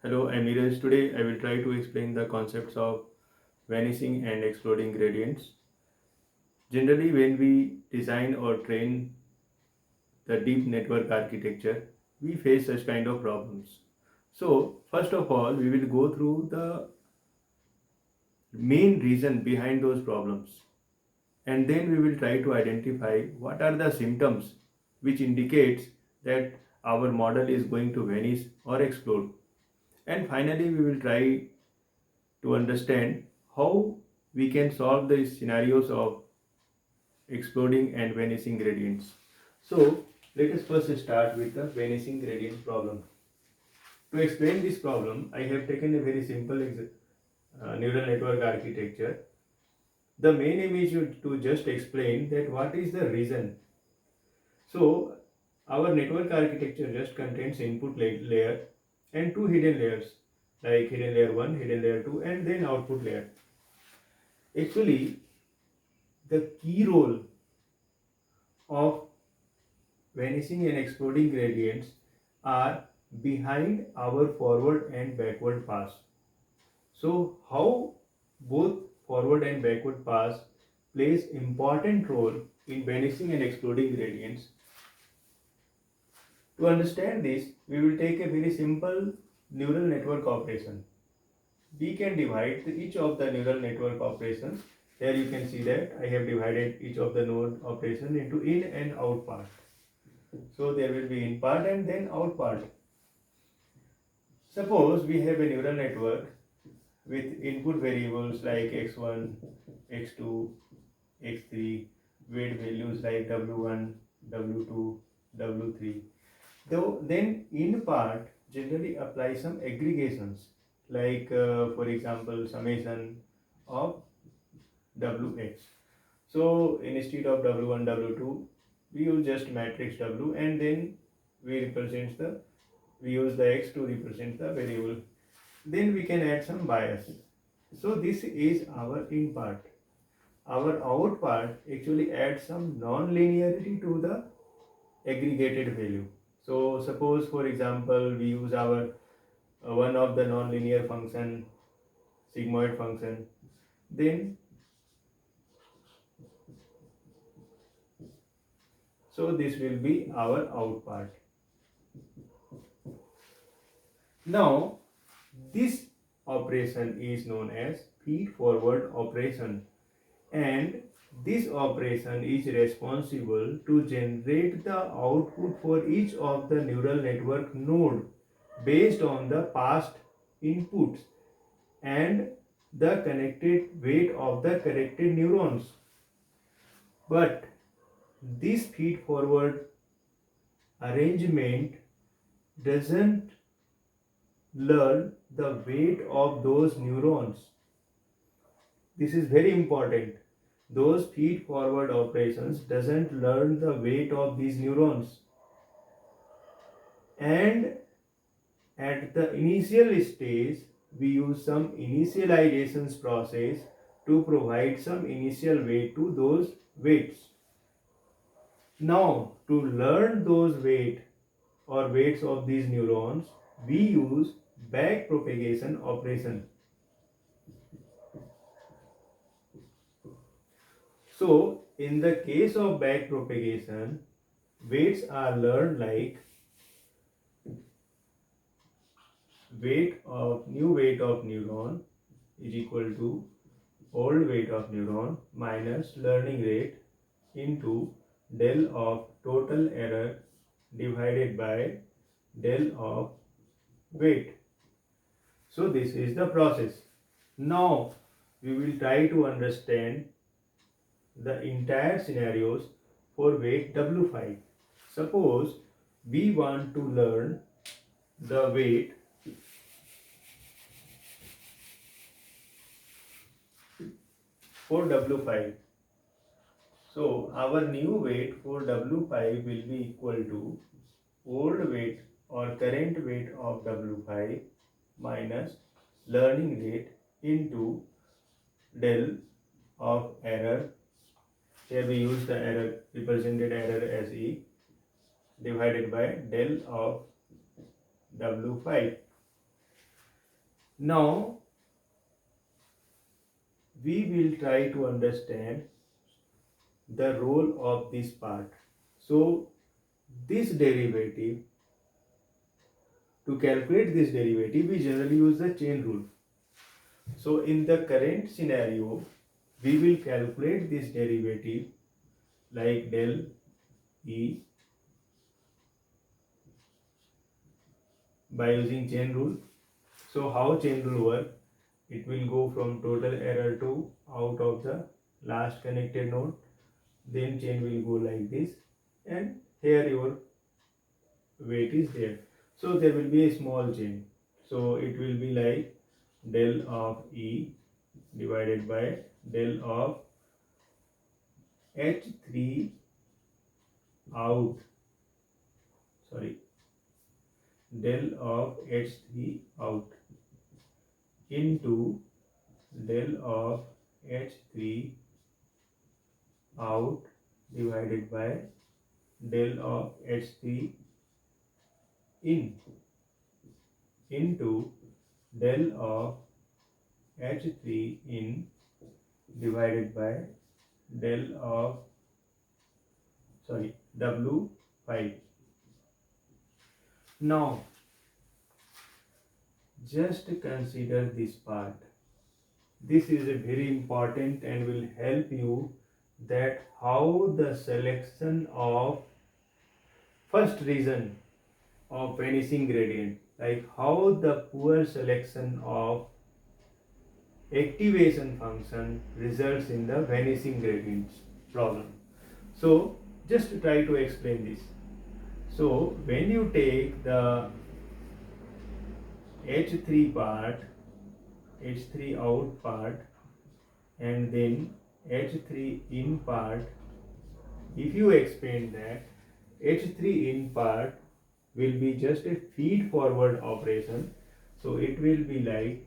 Hello, I'm Neeraj. Today I will try to explain the concepts of vanishing and exploding gradients. Generally, when we design or train the deep network architecture, we face such kind of problems. So, first of all, we will go through the main reason behind those problems, and then we will try to identify what are the symptoms which indicates that our model is going to vanish or explode. And finally, we will try to understand how we can solve the scenarios of exploding and vanishing gradients. So let us first start with the vanishing gradient problem. To explain this problem, I have taken a very simple neural network architecture. The main aim is to just explain that what is the reason. So our network architecture just contains input layer and two hidden layers like hidden layer 1, hidden layer 2 and then output layer. Actually, the key role of vanishing and exploding gradients are behind our forward and backward pass. So how both forward and backward pass plays important role in vanishing and exploding gradients. To understand this, we will take a very simple neural network operation. We can divide each of the neural network operations. Here you can see that I have divided each of the node operation into in and out part. So there will be in part and then out part. Suppose we have a neural network with input variables like x1, x2, x3, weight values like w1, w2, w3. Though then in part generally apply some aggregations like for example summation of wx. So instead of w1, w2, we use just matrix w and then we use the x to represent the variable. Then we can add some bias. So this is our in part. Our out part actually adds some non-linearity to the aggregated value. So suppose for example we use our one of the non-linear function, sigmoid function, then so this will be our out part. Now this operation is known as feed forward operation, and this operation is responsible to generate the output for each of the neural network node based on the past inputs and the connected weight of the corrected neurons. But this feed forward arrangement doesn't learn the weight of those neurons. This is very important. Those feed forward operations doesn't learn the weight of these neurons, and at the initial stage we use some initializations process to provide some initial weight to those weights. Now to learn those weights of these neurons, we use back propagation operation. So in the case of back propagation, weights are learned like new weight of neuron is equal to old weight of neuron minus learning rate into del of total error divided by del of weight. So this is the process. Now we will try to understand the entire scenarios for weight W5. Suppose we want to learn the weight for W5. So our new weight for W5 will be equal to old weight or current weight of W5 minus learning rate into del of error. Here we use the error, represented error as E, divided by del of W5. Now we will try to understand the role of this part. So this derivative, to calculate this derivative, we generally use the chain rule. So in the current scenario, we will calculate this derivative like del E by using chain rule. So how chain rule work? It will go from total error to out of the last connected node. Then chain will go like this, and here your weight is there. So there will be a small chain. So it will be like del of E divided by del of H3 out, sorry, del of H3 out into del of H3 out divided by del of H3 in into del of H3 in divided by del of, sorry, W5. Now just consider this part. This is a very important and will help you that how the selection of first reason of vanishing gradient, like how the poor selection of activation function results in the vanishing gradients problem. So just try to explain this. So when you take the H3 part, H3 out part, and then H3 in part, if you expand that, H3 in part will be just a feed forward operation. So it will be like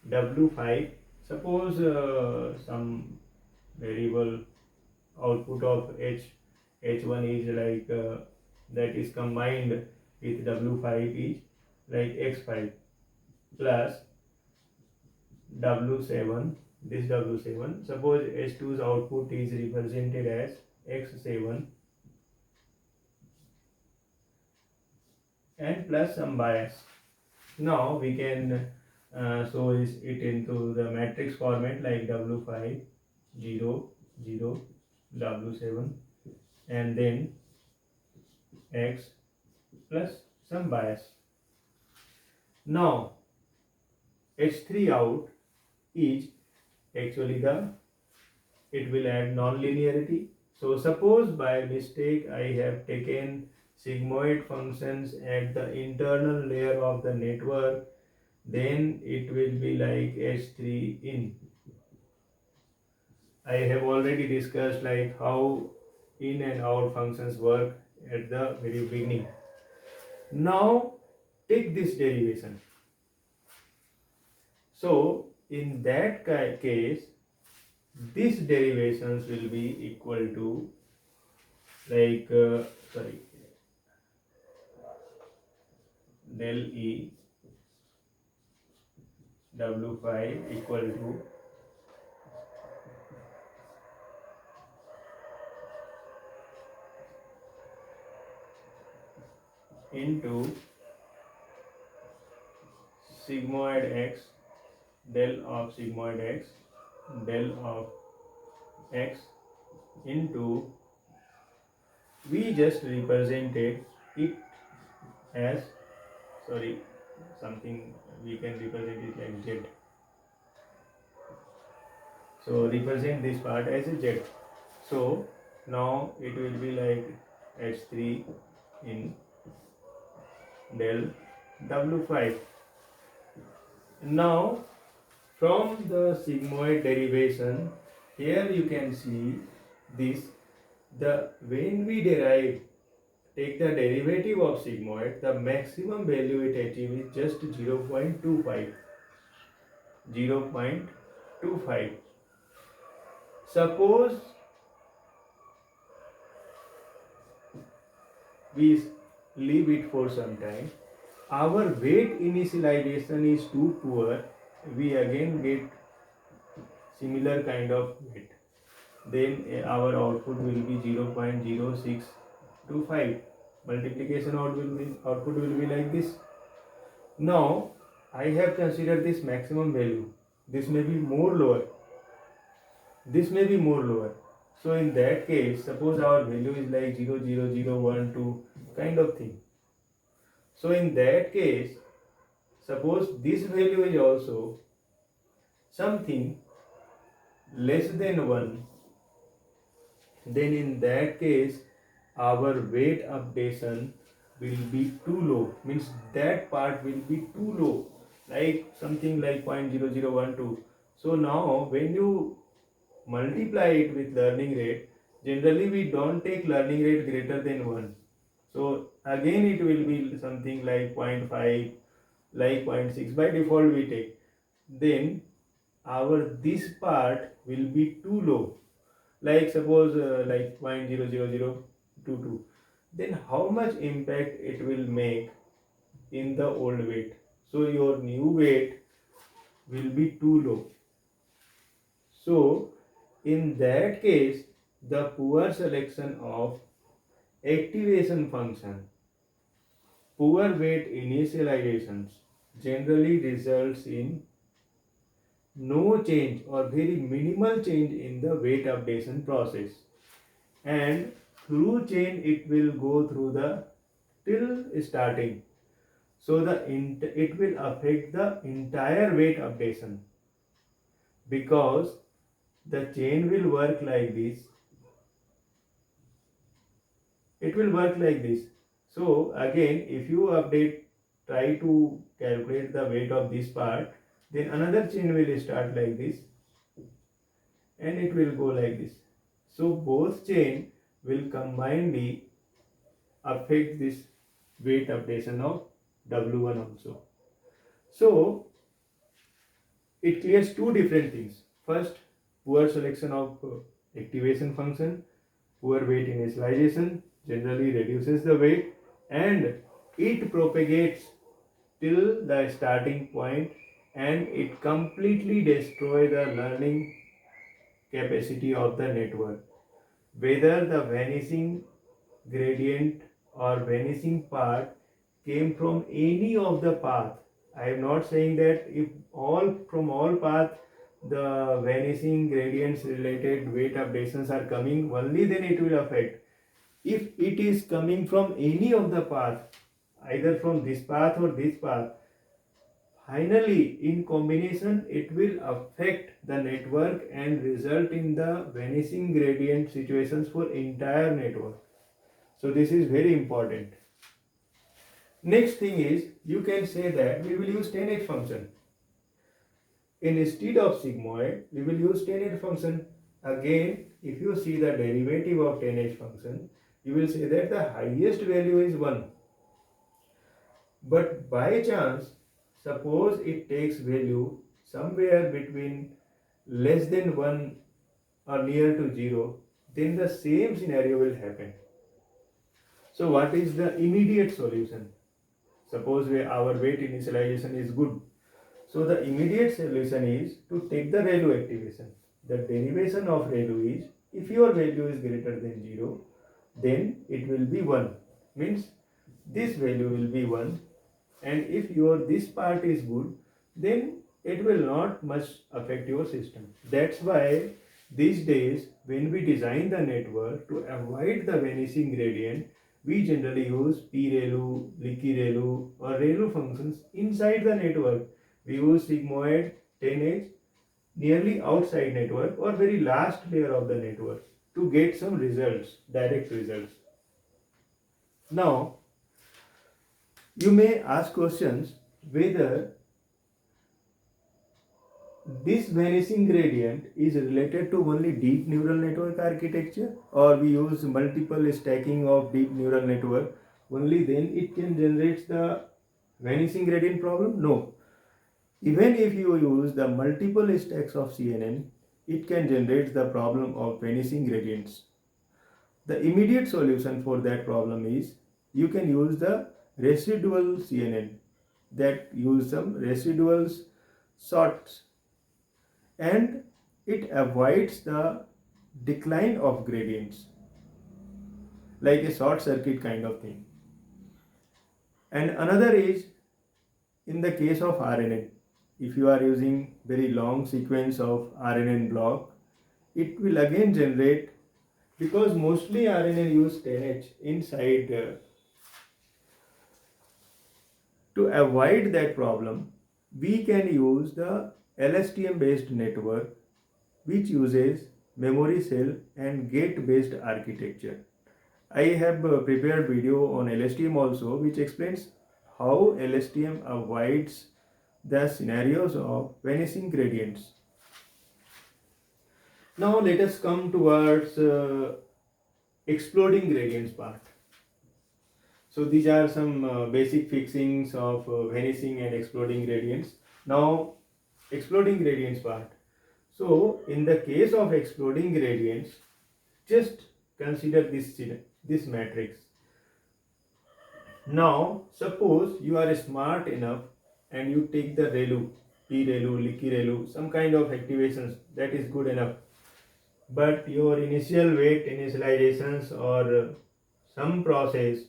W5. Suppose some variable output of H1 is like that is combined with W5 is like X5 plus W7, this W7. Suppose H2's output is represented as X7 and plus some bias. Now we can show it into the matrix format like W5 0 0 W7 and then X plus some bias. Now H3 out is actually it will add non-linearity. So suppose by mistake I have taken sigmoid functions at the internal layer of the network, then it will be like H3 in. I have already discussed like how in and out functions work at the very beginning. Now take this derivation. So in that case, these derivations will be equal to like del E W5 equal to into sigmoid x del of sigmoid x del of x into, we just represented it as, sorry, something we can represent it like z. So represent this part as a z. So now it will be like H3 in del W5. Now from the sigmoid derivation, here you can see this, when we take the derivative of sigmoid, the maximum value it achieves is just 0.25. Suppose we leave it for some time, our weight initialization is too poor, we again get similar kind of weight. Then our output will be 0.0625. Multiplication output will be like this. Now I have considered this maximum value. This may be more lower. This may be more lower. So in that case, suppose our value is like 0.00012 kind of thing. So in that case, suppose this value is also something less than 1, then in that case our weight updation will be too low, means that part will be too low, like something like 0.0012. So now when you multiply it with learning rate, generally we don't take learning rate greater than 1. So again it will be something like 0.5, like 0.6 by default we take. Then our this part will be too low, like suppose like 0.00022. Then how much impact it will make in the old weight? So your new weight will be too low. So in that case, the poor selection of activation function, poor weight initializations generally results in no change or very minimal change in the weight updation process, and through chain it will go through the till starting. So it will affect the entire weight updation, because the chain will work like this. It will work like this. So again, if you update, try to calculate the weight of this part, then another chain will start like this and it will go like this. So both chain will combinedly affect this weight updation of W1 also. So it clears two different things. First, poor selection of activation function, poor weight initialization generally reduces the weight, and it propagates till the starting point and it completely destroys the learning capacity of the network. Whether the vanishing gradient or vanishing part came from any of the path, I am not saying that if all from all path the vanishing gradients related weight updations are coming, only then it will affect. If it is coming from any of the path, either from this path or this path, finally in combination it will affect the network and result in the vanishing gradient situations for entire network. So this is very important. Next thing is, you can say that we will use 10h function. Instead of sigmoid, we will use 10h function. Again, if you see the derivative of 10h function, you will say that the highest value is 1. But by chance, suppose it takes value somewhere between less than 1 or near to 0, then the same scenario will happen. So what is the immediate solution? Suppose our weight initialization is good. So the immediate solution is to take the ReLU activation. The derivation of ReLU is, if your value is greater than 0, then it will be 1. Means this value will be 1. And if your this part is good, then it will not much affect your system. That's why these days when we design the network to avoid the vanishing gradient, we generally use p-ReLU, leaky ReLU or ReLU functions inside the network. We use sigmoid, 10h nearly outside network or very last layer of the network to get some results, direct results. Now, you may ask questions whether this vanishing gradient is related to only deep neural network architecture, or we use multiple stacking of deep neural network, only then it can generate the vanishing gradient problem? No. Even if you use the multiple stacks of CNN, it can generate the problem of vanishing gradients. The immediate solution for that problem is you can use the residual CNN, that use some residuals sorts, and it avoids the decline of gradients, like a short circuit kind of thing. And another is in the case of RNN, if you are using very long sequence of RNN block, it will again generate, because mostly RNN use 10H inside. To avoid that problem, we can use the LSTM based network, which uses memory cell and gate based architecture. I have prepared video on LSTM also, which explains how LSTM avoids the scenarios of vanishing gradients. Now let us come towards exploding gradients part. So these are some basic fixings of vanishing and exploding gradients. Now exploding gradients part. So in the case of exploding gradients, just consider this matrix. Now suppose you are smart enough and you take the ReLU, P-ReLU, Leaky ReLU, some kind of activations, that is good enough. But your initial weight initializations or some process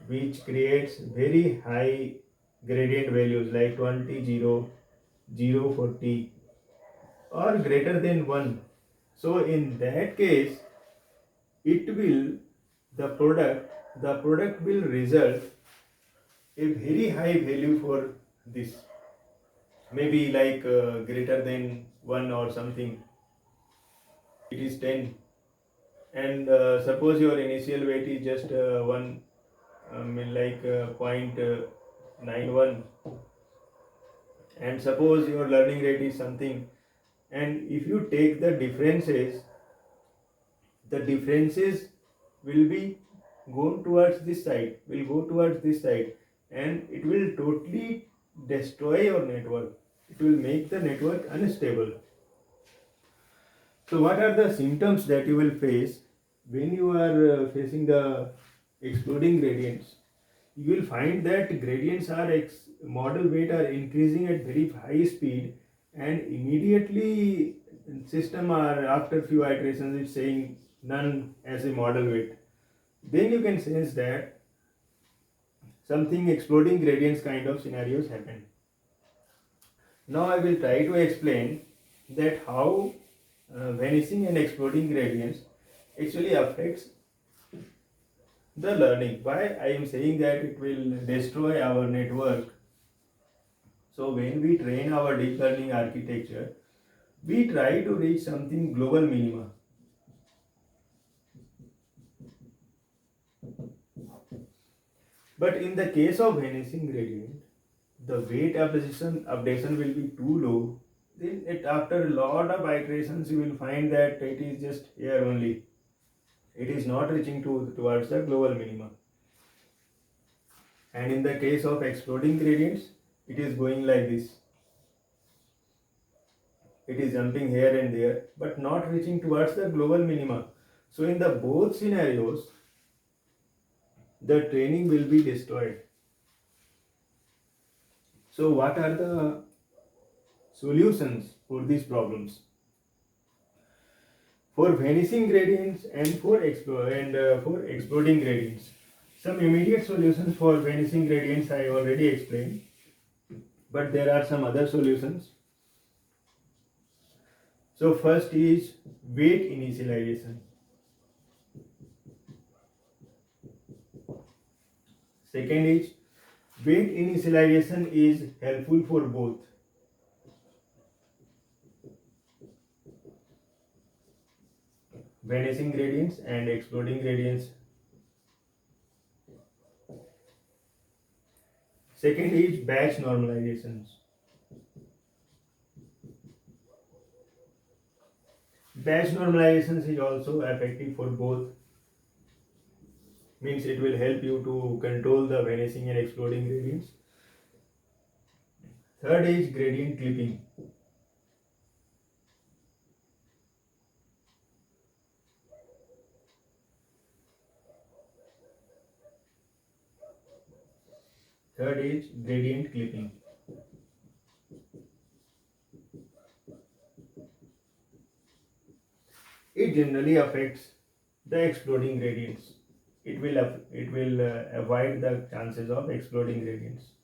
which creates very high gradient values like 20, 0, 0, 40 or greater than 1. So in that case, it will, the product will result a very high value for this, maybe like greater than 1 or something, it is 10. And suppose your initial weight is just 1, like 0.91, and suppose your learning rate is something, and if you take the differences will be go towards this side, and it will totally destroy your network, it will make the network unstable. So what are the symptoms that you will face when you are facing the exploding gradients? You will find that gradients are model weight are increasing at very high speed, and immediately system are after few iterations it's saying none as a model weight. Then you can sense that something exploding gradients kind of scenarios happen. Now I will try to explain that how vanishing and exploding gradients actually affects the learning. Why I am saying that it will destroy our network? So when we train our deep learning architecture, we try to reach something global minima. But in the case of vanishing gradient, the weight updation will be too low. Then after a lot of iterations, you will find that it is just here only. It is not reaching towards the global minima. And in the case of exploding gradients, it is going like this. It is jumping here and there, but not reaching towards the global minima. So in the both scenarios, the training will be destroyed. So what are the solutions for these problems? For vanishing gradients and for exploding gradients, some immediate solutions for vanishing gradients I already explained, but there are some other solutions. So first is weight initialization. Second is weight initialization is helpful for both vanishing gradients and exploding gradients. Second is batch normalizations. Batch normalizations is also effective for both, means it will help you to control the vanishing and exploding gradients. Third is gradient clipping. Third is gradient clipping. It generally affects the exploding gradients. It will avoid the chances of exploding gradients.